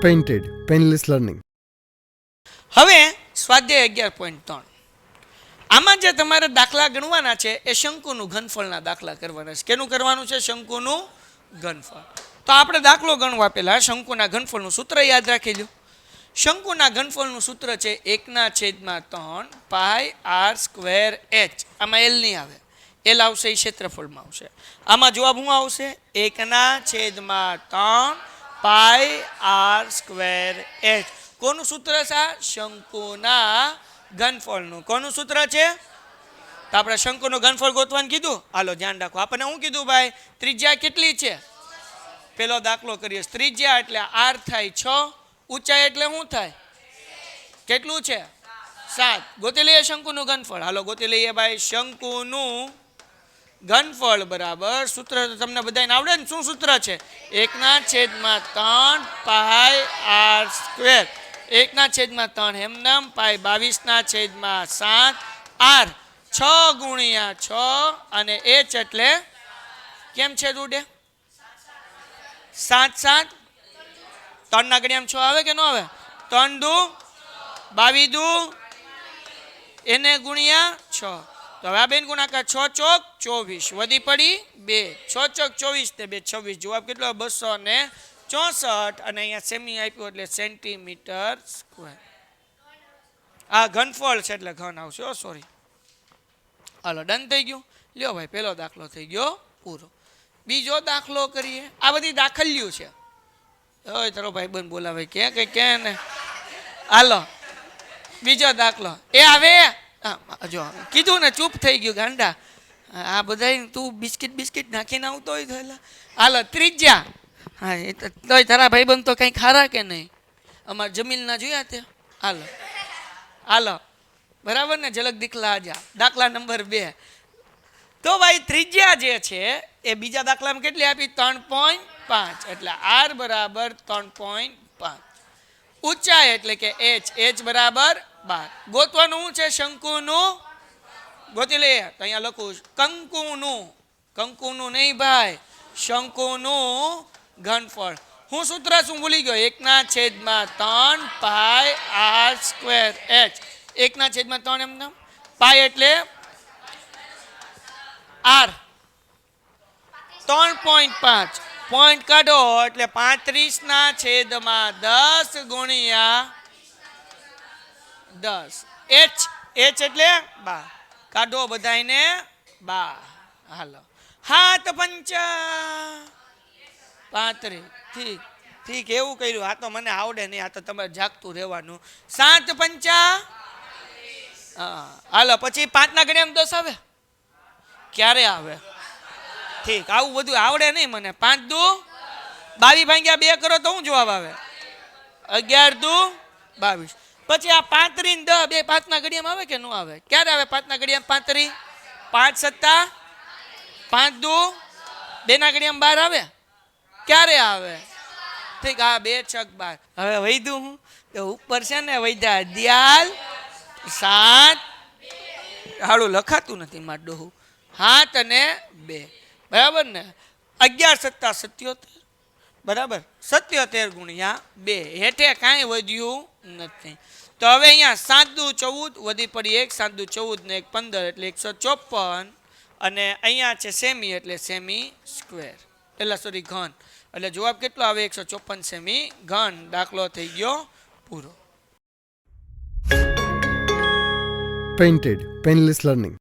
Painted, painless learning. હવે સ્વાધ્યાય 11.3 આમાં જે તમારે દાખલા ગણવાના છે એ શંકુનું ઘનફળના દાખલા કરવાના છે. કેનું કરવાનું છે? શંકુનું ઘનફળ. તો આપણે દાખલો ગણવા પહેલા શંકુના ઘનફળનું સૂત્ર યાદ રાખી લો. શંકુના ઘનફળનું સૂત્ર છે 1/3 પાઈ આર સ્ક્વેર એચ. આમાં એલ નહીં આવે, એલ આવશે એ ક્ષેત્રફળમાં આવશે. આમાં જવાબ શું આવશે? 1/3 પાઈ આર સ્ક્વેર એચ. કોનું સૂત્ર છે? શંકુના ઘનફળનું. કોનું સૂત્ર છે? તો આપણે શંકુનું ઘનફળ ગોતવાનું કીધું. હાલો ધ્યાન રાખો. આપણને શું કીધું ભાઈ? ત્રિજ્યા કેટલી છે? પેલો દાખલો કરીએ. ત્રિજ્યા એટલે આર થાય 6, ઊંચાઈ એટલે શું થાય? કેટલું છે? 7. ગોતી લઈએ શંકુનું ઘનફળ. હાલો ગોતી લઈએ ભાઈ. શંકુનું ઘનફળ બરાબર સૂત્ર તો તમને બધાને આવડે ને? શું સૂત્ર છે? 1/3 પાઈ આર સ્ક્વેર. 1/3 એમનામ પાઈ 22/7 આર 6 ગુણ્યા 6 અને એચ એટલે કેમ છે રૂડે? 7 3 ના ઘડિયામાં 6 આવે કે ન આવે? 3 દુ 22 દુ એને ગુણ્યા 6. તો હવે આ બેન ગુણાકાર 6 ચોક 24 વધી પડી 2. 6 ચોક 24 ને 2 26. જવાબ કેટલો? 264. અને અહીંયા સેમી આપ્યું એટલે સેન્ટીમીટર સ્ક્વેર. આ ઘનફળ છે એટલે ઘન આવશે. સોરી. હાલો ડન થઈ ગયું. લ્યો ભાઈ પેલો દાખલો થઈ ગયો પૂરો. બીજો દાખલો કરીએ. આ બધી દાખલ્યું છે. ઓય તારો ભાઈ બંધ બોલાવે કે ને. હાલો બીજો દાખલો. એ આવે જો કીધું ને ચૂપ થઈ ગયું ગાંડા. આ બધા તું બિસ્કિટ નાખીને આવતો હોય તો હાલો ત્રિજ્યા. હા એ તો તારા ભાઈબંધ તો કંઈ ખારા કે નહીં? અમારા જમીનના જોયા તે. હાલો બરાબર ને? ઝલક દીખલા આજા. દાખલા નંબર 2. તો ભાઈ ત્રિજ્યા જે છે એ બીજા દાખલામાં કેટલી આપી? 3.5. એટલે આર બરાબર 3.5. ઊંચાઈ એટલે કે એચ બરાબર 12. ગોતવાનું શું છે? શંકુનું. ગોતી લઈએ. તો અહીંયા લખું કંકુનું નહીં ભાઈ, શંકુનું ઘનફળ. હું સૂત્ર શું ભૂલી ગયો? 1/3 પાઈ આર સ્ક્વેર એચ. 1/3 એમ નામ પાઈ એટલે આર 3.5. પોઈન્ટ કાઢો એટલે 35/10 ગુણ્યા 10. એચ એટલે 12. કાઢો બધાને 12. હાલો 7 પંચા 35. ઠીક એવું કર્યું. આ તો મને આવડે નહીં, આ તો તમારે જાગતું રહેવાનું. 7 પંચા. હાલો પછી 5 ના ઘડિયામાં 10 આવે? ક્યારે આવે? ઠીક આવું બધું આવડે નહીં મને. 5 દુ 22 ભાગ્યા 2 કરો તો શું જવાબ આવે? 11 દુ 22. પછી આ 35 ને 10 બે 5 ના ઘડિયામાં આવે કે ન આવે? ક્યારે આવે 5 ના ઘડિયામાં 35? 5 સત્તા 5 દુ 2 ના ઘડિયામાં 12 આવે? ક્યારે આવે? ઠીક આ 2 6 12. હવે વૈધું હું તો ઉપર છે ને વૈધા દિયાલ 7. હાલું લખાતું નથી માર ડોહું. 7 અને 2 બરાબર ને? 11 સત્તા 77 બરાબર. 77 ગુણ્યા 2. હેઠે કાંઈ વધ્યું નથી. તો હવે અહીંયા 7 દુ 14 વધી પડી 1. 7 દુ 14 ને 1 15 એટલે 154. અને અહીંયા છે સેમી એટલે સેમી સ્ક્વેર એટલે સોરી ઘન. એટલે જવાબ કેટલો આવે? 154 સેમી ઘન. દાખલો થઈ ગયો પૂરો. Painted, painless learning.